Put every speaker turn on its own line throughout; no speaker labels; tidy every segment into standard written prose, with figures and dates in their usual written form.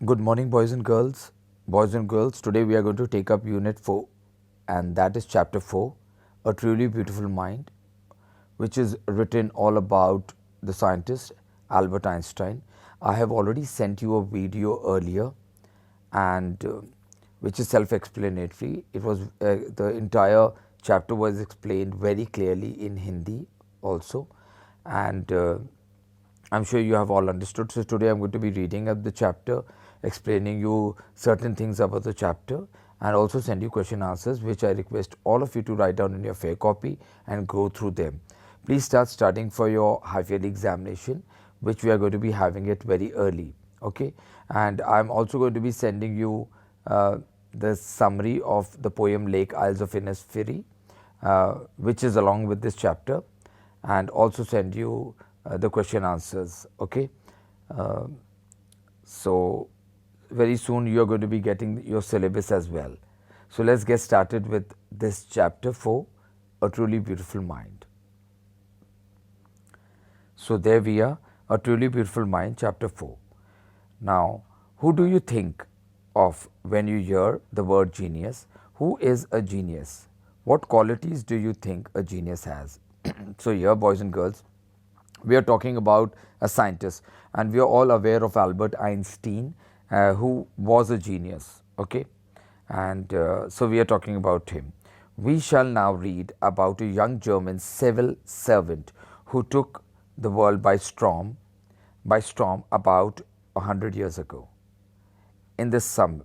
Good morning, boys and girls. Boys and girls, today we are going to take up Unit 4, and that is Chapter 4, A Truly Beautiful Mind, which is written all about the scientist Albert Einstein. I have already sent you a video earlier, and which is self-explanatory. It was the entire chapter was explained very clearly in Hindi also, and I'm sure you have all understood. So today I'm going to be reading up the chapter, explaining you certain things about the chapter, and also send you question answers, which I request all of you to write down in your fair copy and go through them. Please start studying for your half yearly examination, which we are going to be having it very early. Okay, and I'm also going to be sending you the summary of the poem Lake Isles of Innisfree, which is along with this chapter, and also send you the question answers. Okay, uh, so very soon you are going to be getting your syllabus as well. So let's get started with this chapter 4, A Truly Beautiful Mind. So there we are, A Truly Beautiful Mind, chapter 4. Now, who do you think of when you hear the word genius? Who is a genius? What qualities do you think a genius has? So here, boys and girls, we are talking about a scientist, and we are all aware of Albert Einstein, who was a genius. Okay, and so we are talking about him. We shall now read about a young German civil servant who took the world by storm about 100 years ago. In the summer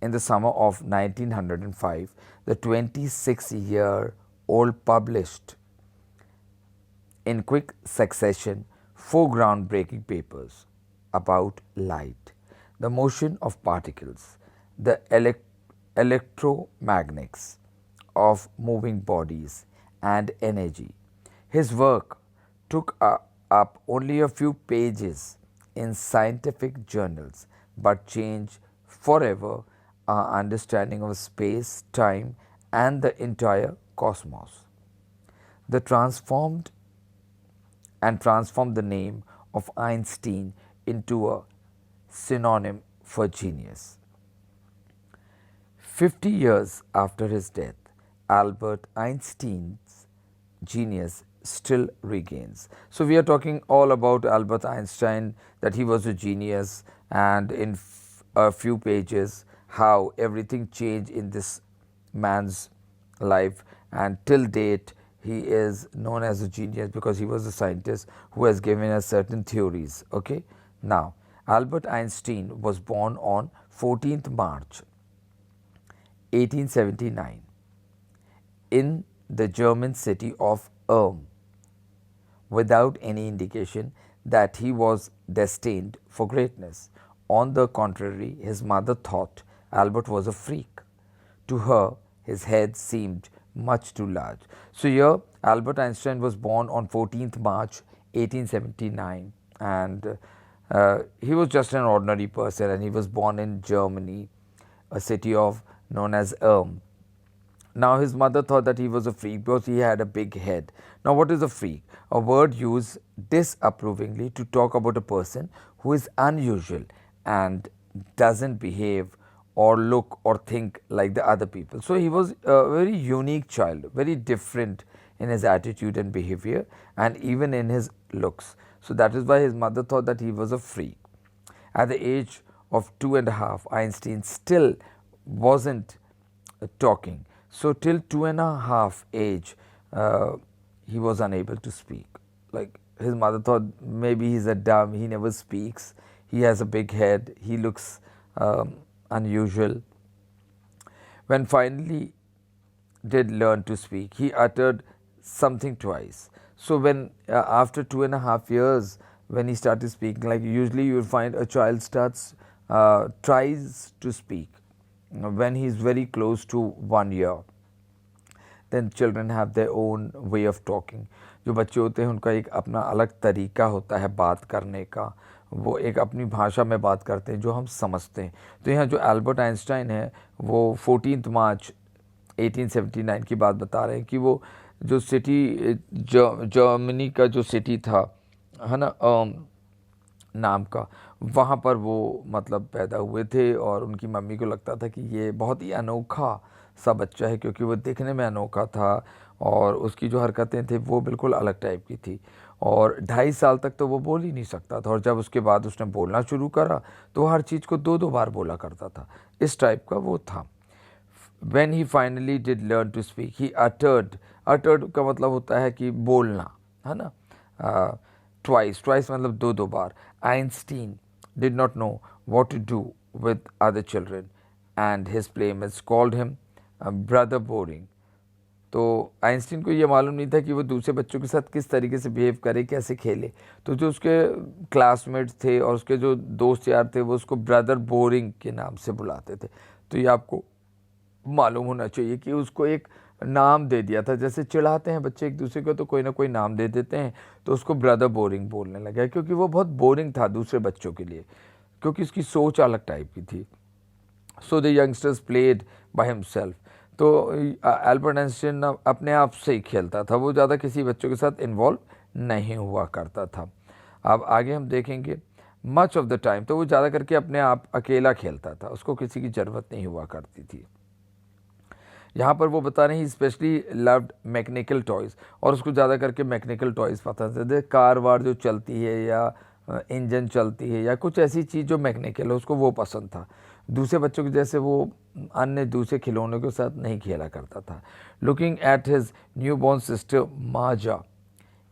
of 1905, the 26-year-old published in quick succession 4 groundbreaking papers about light, the motion of particles, the electromagnetics of moving bodies, and energy. His work took up only a few pages in scientific journals, but changed forever our understanding of space, time, and the entire cosmos. The transformed the name of Einstein into a synonym for genius. 50 years after his death, Albert Einstein's genius still regains. So we are talking all about Albert Einstein, that he was a genius, and in a few pages how everything changed in this man's life, and till date he is known as a genius because he was a scientist who has given us certain theories. Okay, now Albert Einstein was born on 14th March 1879 in the German city of Ulm, without any indication that he was destined for greatness. On the contrary, his mother thought Albert was a freak. To her, his head seemed much too large. So here, Albert Einstein was born on 14th March 1879, and he was just an ordinary person, and he was born in Germany, a city of known as Ulm. Now his mother thought that he was a freak because he had a big head. Now what is a freak? A word used disapprovingly to talk about a person who is unusual and doesn't behave or look or think like the other people. So he was a very unique child, very different in his attitude and behavior, and even in his looks. So that is why his mother thought that he was a freak. At the age of 2.5, Einstein still wasn't talking. So till 2.5 age, he was unable to speak. Like his mother thought maybe he's a dumb, he never speaks, he has a big head, he looks unusual. When finally did learn to speak, he uttered something twice. So when after 2.5 years, when he started speaking, like usually you will find a child tries to speak when he is very close to 1 year. Then children have their own way of talking. जो बच्चे होते हैं उनका एक अपना अलग तरीका होता है बात करने का, वो एक अपनी भाषा में बात करते हैं जो हम समझते हैं. तो यहाँ जो एल्बर्ट आइंस्टाइन है वो 14 मार्च 1879 की बात बता रहे हैं कि वो जो सिटी जर्मनी का जो सिटी था है ना, नाम का, वहाँ पर वो मतलब पैदा हुए थे और उनकी मम्मी को लगता था कि ये बहुत ही अनोखा सा बच्चा है, क्योंकि वो दिखने में अनोखा था और उसकी जो हरकतें थी वो बिल्कुल अलग टाइप की थी। और 2.5 साल तक तो वो बोल ही नहीं सकता था, और जब उसके बाद उसने बोलना शुरू करा तो हर चीज़ को 2-2 बार बोला करता था, इस टाइप का वो था। When he finally did learn to speak, he uttered का मतलब होता है कि बोलना, है ना। Twice मतलब 2-2 बार। Einstein did not know what to do with other children and his playmates called him brother boring. तो आइंस्टीन को ये मालूम नहीं था कि वो दूसरे बच्चों के साथ किस तरीके से बिहेव करे, कैसे खेले। तो जो उसके क्लासमेट्स थे और उसके जो दोस्त यार थे वो उसको ब्रदर बोरिंग के नाम से बुलाते थे। तो ये आपको मालूम होना चाहिए कि उसको एक नाम दे दिया था, जैसे चिढ़ाते हैं बच्चे एक दूसरे को तो कोई ना कोई नाम दे देते हैं, तो उसको ब्रदर बोरिंग बोलने लगा, क्योंकि वो बहुत बोरिंग था दूसरे बच्चों के लिए, क्योंकि उसकी सोच अलग टाइप की थी। So the youngsters played by himself. तो एल्बर्ट आइंस्टीन अपने आप से ही खेलता था, वो ज़्यादा किसी बच्चों के साथ इन्वॉल्व नहीं हुआ करता था। अब आगे हम देखेंगे, मच ऑफ द टाइम तो वो ज़्यादा करके अपने आप अकेला खेलता था, उसको किसी की ज़रूरत नहीं हुआ करती थी। यहाँ पर वो बता रहे हैं स्पेशली लव्ड मैकेनिकल टॉयज़, और उसको ज़्यादा करके मैकेनिकल टॉयज़ पसंद है, कार वार जो चलती है या इंजन चलती है या कुछ ऐसी चीज़ जो मैकेनिकल है उसको वो पसंद था। दूसरे बच्चों के जैसे वो अन्य दूसरे खिलौनों के साथ नहीं खेला करता था। Looking at his new born sister Maja,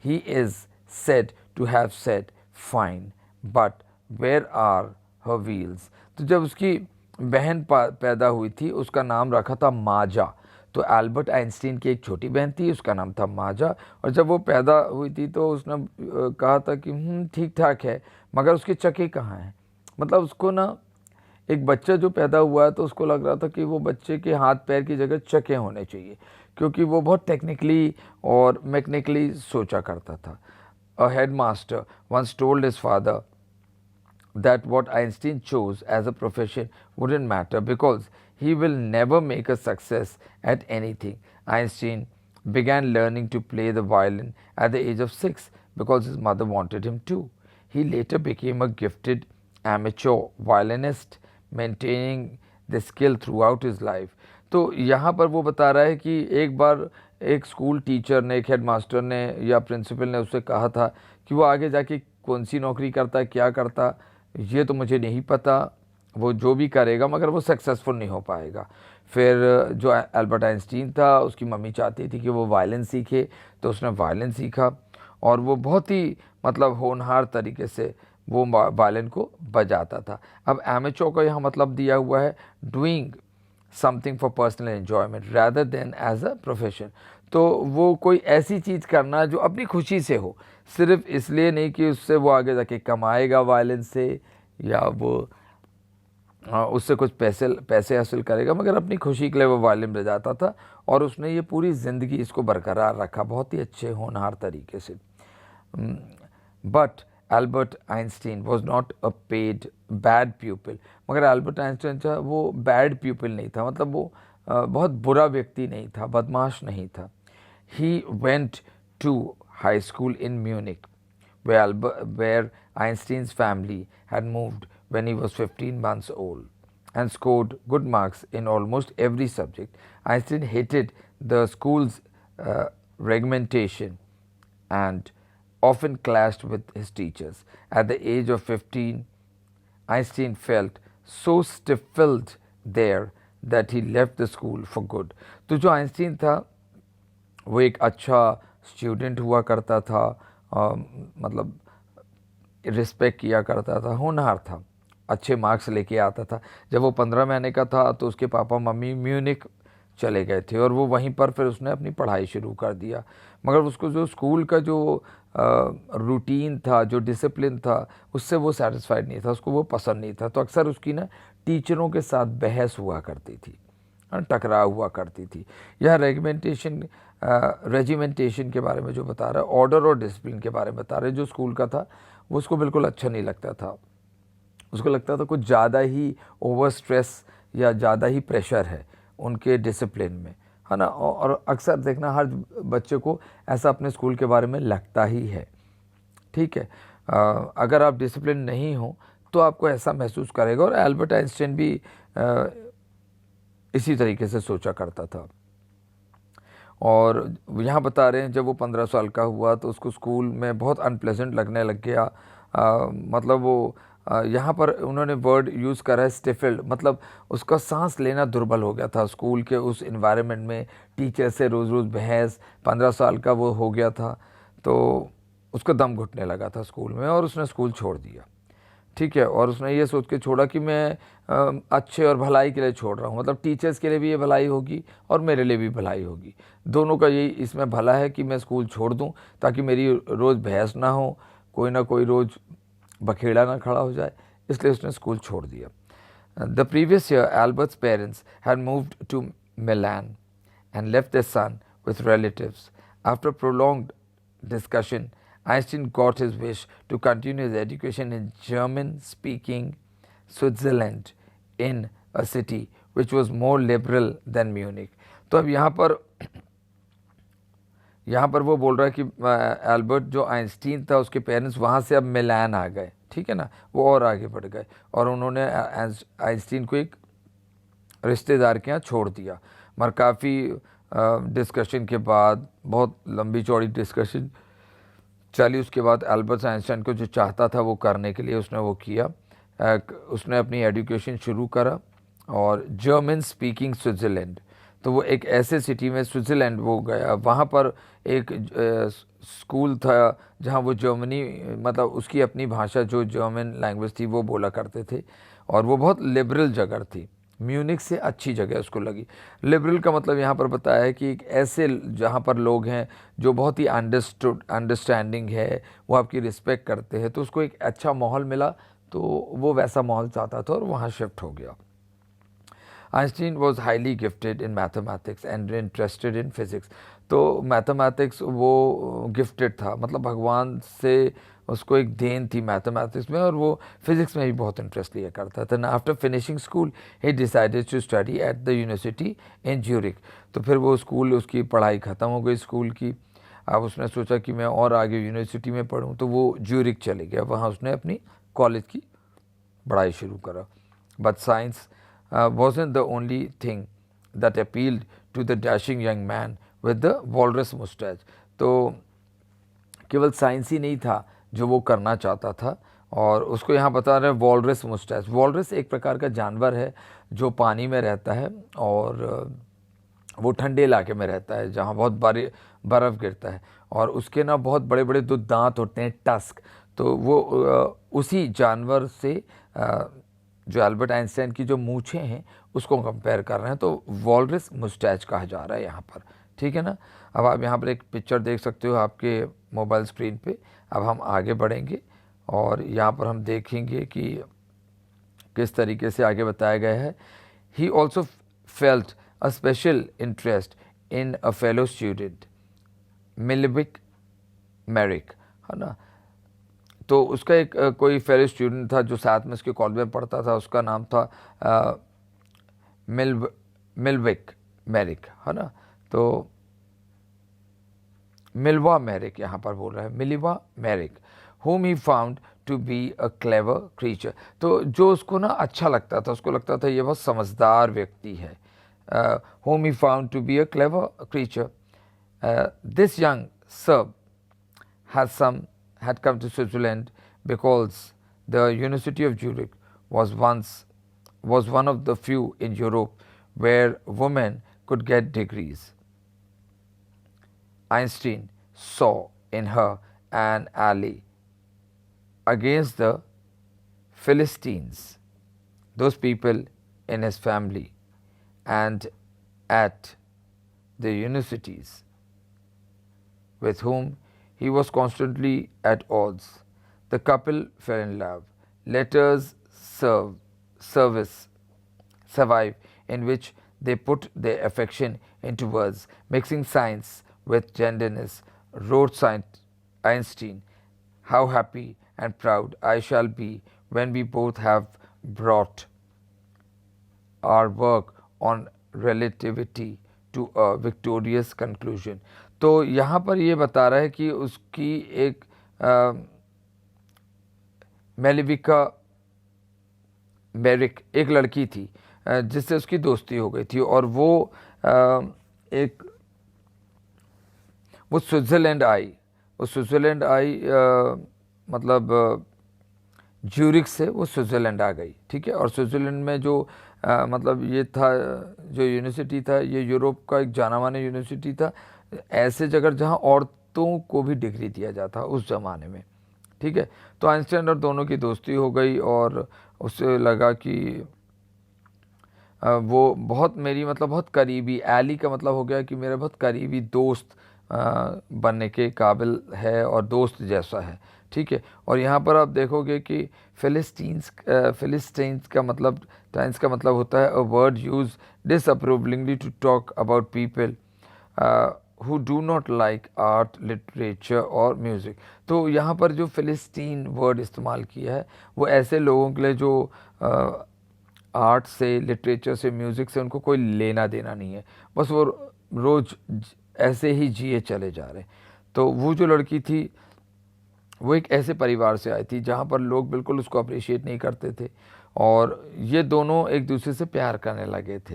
he is said to have said fine but where are her wheels. तो जब उसकी बहन पैदा हुई थी उसका नाम रखा था माजा। तो एल्बर्ट आइंस्टीन की एक छोटी बहन थी, उसका नाम था माजा, और जब वो पैदा हुई थी तो उसने कहा था कि ठीक ठाक है मगर उसके चक्के कहाँ हैं। मतलब उसको ना, एक बच्चा जो पैदा हुआ है तो उसको लग रहा था कि वो बच्चे के हाथ पैर की जगह चक्के होने चाहिए, क्योंकि वो बहुत टेक्निकली और मैकेनिकली सोचा करता था। A headmaster once told his father that what Einstein chose as a profession wouldn't matter because he will never make a success at anything. Einstein began learning to play the violin at the age of 6 because his mother wanted him to. He later became a gifted amateur violinist, maintaining the skill throughout his life. तो यहाँ पर वो बता रहा है कि एक बार एक स्कूल टीचर ने, एक हेडमास्टर ने या प्रिंसिपल ने उससे कहा था कि वो आगे जाके कौन सी नौकरी करता है, क्या करता, ये तो मुझे नहीं पता, वो जो भी करेगा मगर वो सक्सेसफुल नहीं हो पाएगा। फिर जो एल्बर्ट आइंस्टीन था उसकी मम्मी चाहती थी कि वो वायलिन सीखे, तो उसने वायलिन सीखा और वो बहुत ही मतलब होनहार तरीके से वो वायलिन को बजाता था। अब एमेच्योर का यहाँ मतलब दिया हुआ है doing something for personal enjoyment rather than as a profession. तो वो कोई ऐसी चीज़ करना जो अपनी खुशी से हो, सिर्फ इसलिए नहीं कि उससे वो आगे जाके कमाएगा वायलिन से या वो उससे कुछ पैसे हासिल करेगा, मगर अपनी खुशी के लिए वो वायलिन बजाता था और उसने ये पूरी ज़िंदगी इसको बरकरार रखा बहुत ही अच्छे होनहार तरीके से। But Albert Einstein was not a paid bad प्यूपिल। मगर एल्बर्ट आइंस्टीन जो वो बैड प्यूपिल नहीं था, मतलब वो बहुत बुरा व्यक्ति नहीं था, बदमाश नहीं था। He went to high school in Munich where Einstein's family had moved when he was 15 months old and scored good marks in almost every subject. Einstein hated the school's regimentation and often clashed with his teachers. At the age of 15, Einstein felt so stifled there that he left the school for good. तो जो Einstein था वो एक अच्छा student हुआ करता था, मतलब रिस्पेक्ट किया करता था, होनहार था, अच्छे मार्क्स लेके आता था। जब वो 15 महीने का था तो उसके पापा मम्मी म्यूनिक चले गए थे और वो वहीं पर फिर उसने अपनी पढ़ाई शुरू कर दिया। मगर उसको जो स्कूल का जो रूटीन था, जो डिसिप्लिन था, उससे वो सेटिस्फाइड नहीं था, उसको वो पसंद नहीं था। तो अक्सर उसकी ना टीचरों के साथ बहस हुआ करती थी, टकराव हुआ करती थी। यह रेजिमेंटेशन के बारे में जो बता रहा है, ऑर्डर और डिसिप्लिन के बारे में बता रहे, जो स्कूल का था वो उसको बिल्कुल अच्छा नहीं लगता था। उसको लगता था कुछ ज़्यादा ही ओवर स्ट्रेस या ज़्यादा ही प्रेशर है उनके डिसिप्लिन में, है ना। और अक्सर देखना हर बच्चे को ऐसा अपने स्कूल के बारे में लगता ही है, ठीक है। अगर आप डिसिप्लिन नहीं हो तो आपको ऐसा महसूस करेगा। और एल्बर्ट आइंस्टाइन भी इसी तरीके से सोचा करता था। और यहाँ बता रहे हैं जब वो 15 साल का हुआ तो उसको स्कूल में बहुत अनप्लेजेंट लगने लग गया। मतलब वो यहाँ पर उन्होंने वर्ड यूज़ करा है स्टिफल्ड, मतलब उसका सांस लेना दुर्बल हो गया था स्कूल के उस इन्वायरमेंट में। टीचर से रोज़ रोज़ बहस, 15 साल का वो हो गया था, तो उसका दम घुटने लगा था स्कूल में और उसने स्कूल छोड़ दिया। ठीक है, और उसने ये सोच के छोड़ा कि मैं अच्छे और भलाई के लिए छोड़ रहा हूँ, मतलब टीचर्स के लिए भी ये भलाई होगी और मेरे लिए भी भलाई होगी। दोनों का यही इसमें भला है कि मैं स्कूल छोड़ दूँ ताकि मेरी रोज़ बहस ना हो, कोई ना कोई रोज़ बखेड़ा ना खड़ा हो जाए, इसलिए उसने स्कूल छोड़ दिया। The previous year Albert's parents had moved to Milan and left their son with relatives. After prolonged discussion, Einstein got his wish to continue his education in German-speaking Switzerland in a city which was more liberal than Munich. तो अब यहाँ पर वो बोल रहा है कि Albert जो आइंस्टीन था उसके पेरेंट्स वहाँ से अब मिलान आ गए, ठीक है ना, वो और आगे बढ़ गए और उन्होंने आइंस्टीन को एक रिश्तेदार के यहाँ छोड़ दिया। मगर काफ़ी डिस्कशन के बाद, बहुत लंबी चौड़ी डिस्कशन चली, उसके बाद एल्बर्ट आइंस्टाइन को जो चाहता था वो करने के लिए उसने वो किया। उसने अपनी एजुकेशन शुरू करा और जर्मन स्पीकिंग स्विट्ज़रलैंड, तो वो एक ऐसे सिटी में स्विट्ज़रलैंड वो गया। वहाँ पर एक स्कूल था जहाँ वो जर्मनी, मतलब उसकी अपनी भाषा जो जर्मन लैंग्वेज थी वो बोला करते थे और वो बहुत लिबरल जगह थी। म्यूनिक से अच्छी जगह उसको लगी। लिबरल का मतलब यहाँ पर बताया है कि एक ऐसे जहाँ पर लोग हैं जो बहुत ही अंडरस्टैंडिंग है, वो आपकी रिस्पेक्ट करते हैं, तो उसको एक अच्छा माहौल मिला, तो वो वैसा माहौल चाहता था और वहाँ शिफ्ट हो गया। Einstein was highly gifted in mathematics and interested in physics. तो मैथमेटिक्स वो गिफ्टेड था, मतलब भगवान से उसको एक देन थी मैथमेटिक्स में, और वो फिज़िक्स में भी बहुत इंटरेस्ट लिया करता था। ना after finishing school he decided to study at the university in Zurich. तो फिर वो स्कूल, उसकी पढ़ाई ख़त्म हो गई स्कूल की। अब उसने सोचा कि मैं और आगे यूनिवर्सिटी में पढ़ूँ, तो वो ज्यूरिक चले गया, वहाँ उसने अपनी कॉलेज की पढ़ाई शुरू करा। But science wasn't the only thing that appealed to the dashing young man with the walrus mustache. तो केवल साइंस ही नहीं था जो वो करना चाहता था, और उसको यहाँ बता रहे हैं वॉलरस मुस्टैच। वॉलरस एक प्रकार का जानवर है जो पानी में रहता है और वो ठंडे इलाके में रहता है जहाँ बहुत बर्फ़ गिरता है, और उसके ना बहुत बड़े बड़े दो दांत होते हैं, टस्क। तो वो उसी जानवर से जो एल्बर्ट आइंस्टाइन की जो मूछें हैं उसको कंपेयर कर रहे हैं, तो वॉलरस मुस्टैच कहा जा रहा है यहाँ पर, ठीक है ना। अब आप यहाँ पर एक पिक्चर देख सकते हो आपके मोबाइल स्क्रीन पे। अब हम आगे बढ़ेंगे और यहाँ पर हम देखेंगे कि किस तरीके से आगे बताया गया है। He also felt a special interest in a fellow student Mileva Maric, है ना। तो उसका एक कोई फेलो स्टूडेंट था जो साथ में उसके कॉलेज में पढ़ता था, उसका नाम था मिलविक मैरिक, है ना। तो मिल्वा मैरिक यहाँ पर बोल रहा है, मिलिवा मैरिक, whom he found to be a clever creature। तो जो उसको ना अच्छा लगता था, उसको लगता था ये बहुत समझदार व्यक्ति है। whom he found to be a clever creature. This young Serb had come to Switzerland because the University of Zurich was one of the few in Europe where women could get degrees. Einstein saw in her an ally against the Philistines, those people in his family and at the universities with whom he was constantly at odds. The couple fell in love. Letters survive in which they put their affection into words, mixing science with tenderness. Wrote Einstein, "How happy and proud I shall be when we both have brought our work on relativity to a victorious conclusion." तो यहाँ पर ये बता रहा है कि उसकी एक मेलिविका बेरिक एक लड़की थी जिससे उसकी दोस्ती हो गई थी, और वो स्विट्ज़रलैंड आई। वो स्विट्ज़रलैंड आई मतलब ज्यूरिक से वो स्विट्ज़रलैंड आ गई, ठीक है। और स्विट्ज़रलैंड में जो मतलब ये था, जो यूनिवर्सिटी था, ये यूरोप का एक जाना माना यूनिवर्सिटी था, ऐसे जगह जहाँ औरतों को भी डिग्री दिया जाता उस ज़माने में, ठीक है। तो आइंस्टाइन और दोनों की दोस्ती हो गई, और उससे लगा कि वो बहुत मेरी मतलब बहुत करीबी, एली का मतलब हो गया कि मेरा बहुत करीबी दोस्त बनने के काबिल है और दोस्त जैसा है, ठीक है। और यहाँ पर आप देखोगे कि फिलिस्टीन्स का मतलब टाइम्स का मतलब होता है a word use disapprovingly to talk about people who do not like art, literature और म्यूज़िक। तो यहाँ पर जो फिलिस्तीन वर्ड इस्तेमाल किया है वो ऐसे लोगों के लिए जो आर्ट से, लिटरेचर से, म्यूज़िक से उनको कोई लेना देना नहीं है, बस वो रोज़ ऐसे ही जिए चले जा रहे। तो वो जो लड़की थी वो एक ऐसे परिवार से आई थी जहाँ पर लोग बिल्कुल उसको अप्रिशिएट नहीं करते थे, और ये दोनों एक दूसरे से प्यार करने लगे थे,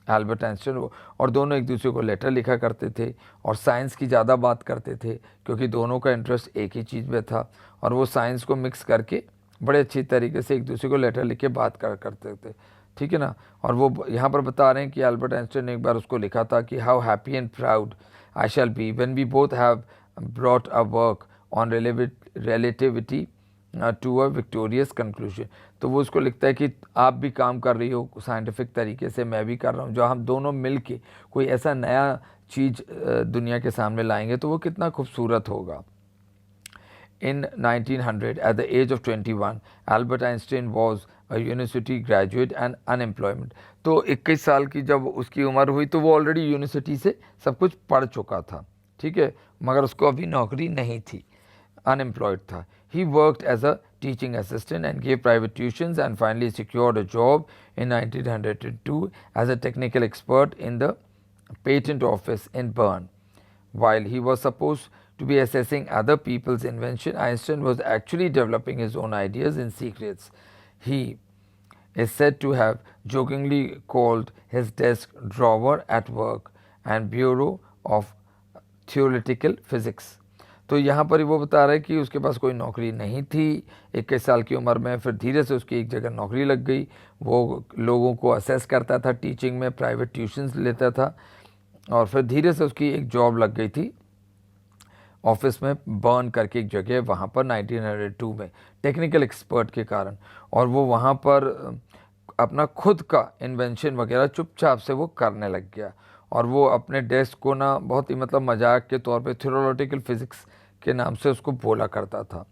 एल्बर्ट आइंस्टाइन, और दोनों एक दूसरे को लेटर लिखा करते थे और साइंस की ज़्यादा बात करते थे क्योंकि दोनों का इंटरेस्ट एक ही चीज़ में था, और वो साइंस को मिक्स करके बड़े अच्छी तरीके से एक दूसरे को लेटर लिख के बात करते थे, ठीक है ना। और वो यहाँ पर बता रहे हैं कि एल्बर्ट आइंस्टाइन ने एक बार उसको लिखा था कि how happy and proud I shall be when we both have brought a work on relativity to a victorious conclusion. तो वो उसको लिखता है कि आप भी काम कर रही हो साइंटिफिक तरीके से, मैं भी कर रहा हूँ, जो हम दोनों मिल के कोई ऐसा नया चीज़ दुनिया के सामने लाएंगे तो वो कितना खूबसूरत होगा। In 1900, at the age of 21, Albert Einstein was a university graduate and unemployment. तो 21 साल की जब उसकी उम्र हुई तो वो ऑलरेडी यूनिवर्सिटी से सब कुछ पढ़ चुका था, ठीक है, मगर उसको अभी नौकरी नहीं थी, अनएम्प्लॉयड था। He worked as a teaching assistant and gave private tuitions and finally secured a job in 1902 as a technical expert in the patent office in Bern. While he was supposed to be assessing other people's invention, Einstein was actually developing his own ideas in secrets. He is said to have jokingly called his desk drawer at work and Bureau of Theoretical Physics. तो यहाँ पर वो बता रहा है कि उसके पास कोई नौकरी नहीं थी 21 साल की उम्र में, फिर धीरे से उसकी एक जगह नौकरी लग गई, वो लोगों को असेस करता था टीचिंग में, प्राइवेट ट्यूशन्स लेता था, और फिर धीरे से उसकी एक जॉब लग गई थी ऑफिस में, बर्न करके एक जगह, वहाँ पर 1902 में टेक्निकल एक्सपर्ट के कारण। और वो वहाँ पर अपना खुद का इन्वेंशन वगैरह चुपचाप से वो करने लग गया, और वो अपने डेस्क को ना बहुत ही मतलब मजाक के तौर पे थ्योरेटिकल फिजिक्स के नाम से उसको बोला करता था।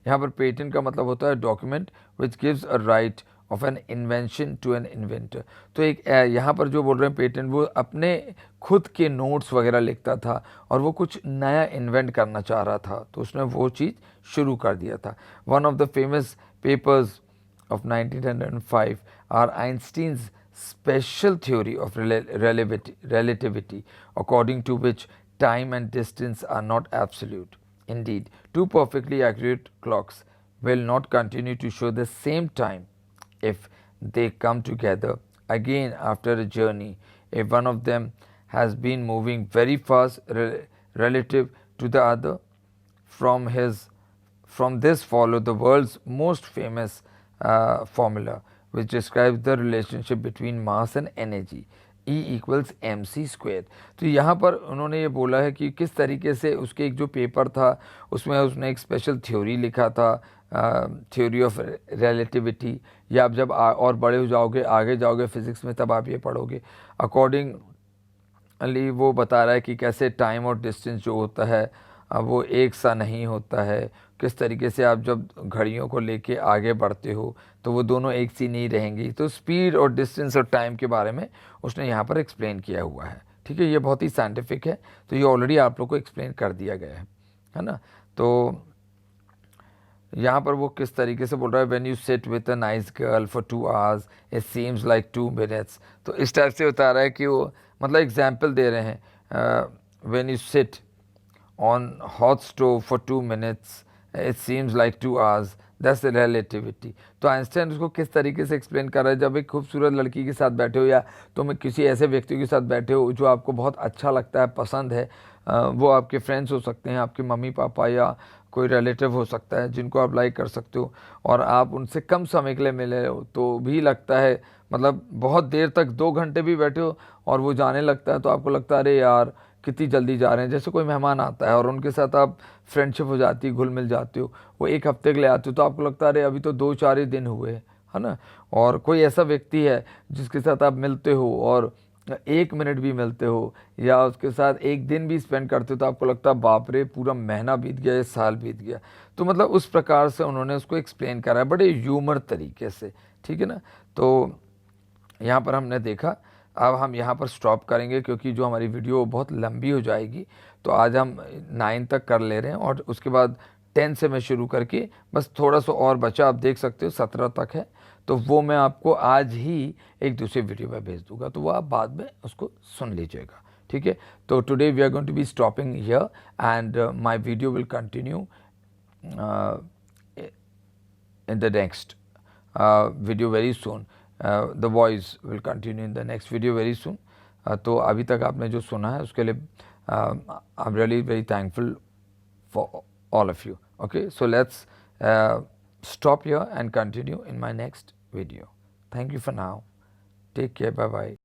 यहाँ पर पेटेंट का मतलब होता है document which gives a right of an invention to an inventor. तो एक यहाँ पर जो बोल रहे हैं पेटेंट, वो अपने खुद के नोट्स वगैरह लिखता था और वो कुछ नया इन्वेंट करना चाह रहा था, तो उसने वो चीज़ शुरू कर दिया था। One of the famous papers of 1905 are Einstein's special theory of relativity, according to which time and distance are not absolute. Indeed, two perfectly accurate clocks will not continue to show the same time if they come together again after a journey. If one of them has been moving very fast relative to the other, from this follow the world's most famous formula which describes the relationship between mass and energy, E equals mc square. तो यहाँ पर उन्होंने ये बोला है कि किस तरीके से उसके एक जो पेपर था उसमें उसने एक स्पेशल थ्योरी लिखा था, थ्योरी ऑफ रिलेटिविटी, या आप जब और बड़े हो जाओगे, आगे जाओगे फिज़िक्स में, तब आप ये पढ़ोगे। अकॉर्डिंगली वो बता रहा है कि कैसे टाइम और डिस्टेंस जो होता है वो एक सा नहीं होता है, किस तरीके से आप जब घड़ियों को लेके आगे बढ़ते हो तो वो दोनों एक सी नहीं रहेंगी। तो स्पीड और डिस्टेंस और टाइम के बारे में उसने यहाँ पर एक्सप्लेन किया हुआ है, ठीक है। ये बहुत ही साइंटिफिक है, तो ये ऑलरेडी आप लोग को एक्सप्लेन कर दिया गया है ना। तो यहाँ पर वो किस तरीके से बोल रहा है, when you sit with a nice girl for 2 hours it seems like 2 minutes। तो इस टाइप से बता रहा है कि वो मतलब एग्जाम्पल दे रहे हैं, when you sit on hot stove for 2 minutes it seems like 2 hours, that's relativity. तो आइंस्टाइन उसको किस तरीके से एक्सप्लेन कर रहा है, जब एक खूबसूरत लड़की के साथ बैठे हो या तुम किसी ऐसे व्यक्ति के साथ बैठे हो जो आपको बहुत अच्छा लगता है, पसंद है, वो आपके फ्रेंड्स हो सकते हैं, आपके मम्मी पापा या कोई रिलेटिव हो सकता है जिनको आप लाइक कर सकते हो, और आप उनसे कम समय के लिए मिले हो तो भी लगता है, मतलब बहुत देर तक 2 घंटे भी बैठे हो और वो जाने लगता है तो आपको लगता है अरे यार कितनी जल्दी जा रहे हैं। जैसे कोई मेहमान आता है और उनके साथ आप फ्रेंडशिप हो जाती है, घुल मिल जाते हो, वो 1 हफ्ते के लिए आते हो तो आपको लगता है अरे अभी तो 2-4 ही दिन हुए, है ना। और कोई ऐसा व्यक्ति है जिसके साथ आप मिलते हो और 1 मिनट भी मिलते हो या उसके साथ एक दिन भी स्पेंड करते हो तो आपको लगता है बाप रे पूरा महीना बीत गया, 1 साल बीत गया। तो मतलब उस प्रकार से उन्होंने उसको एक्सप्लेन करा है बड़े ह्यूमर तरीके से, ठीक है ना। तो यहाँ पर हमने देखा, अब हम यहाँ पर स्टॉप करेंगे क्योंकि जो हमारी वीडियो बहुत लंबी हो जाएगी। तो आज हम 9 तक कर ले रहे हैं और उसके बाद 10 से मैं शुरू करके बस थोड़ा सा और बचा, आप देख सकते हो 17 तक है, तो वो मैं आपको आज ही एक दूसरे वीडियो में भेज दूंगा, तो वो आप बाद में उसको सुन लीजिएगा, ठीक है। तो today we are going to be stopping here and my video will continue in the next video very soon. The voice will continue in the next video very soon. तो अभी तक आपने जो सुना है उसके लिए I'm really very thankful for all of you. Okay, so let's stop here and continue in my next video. Thank you for now. Take care. Bye bye.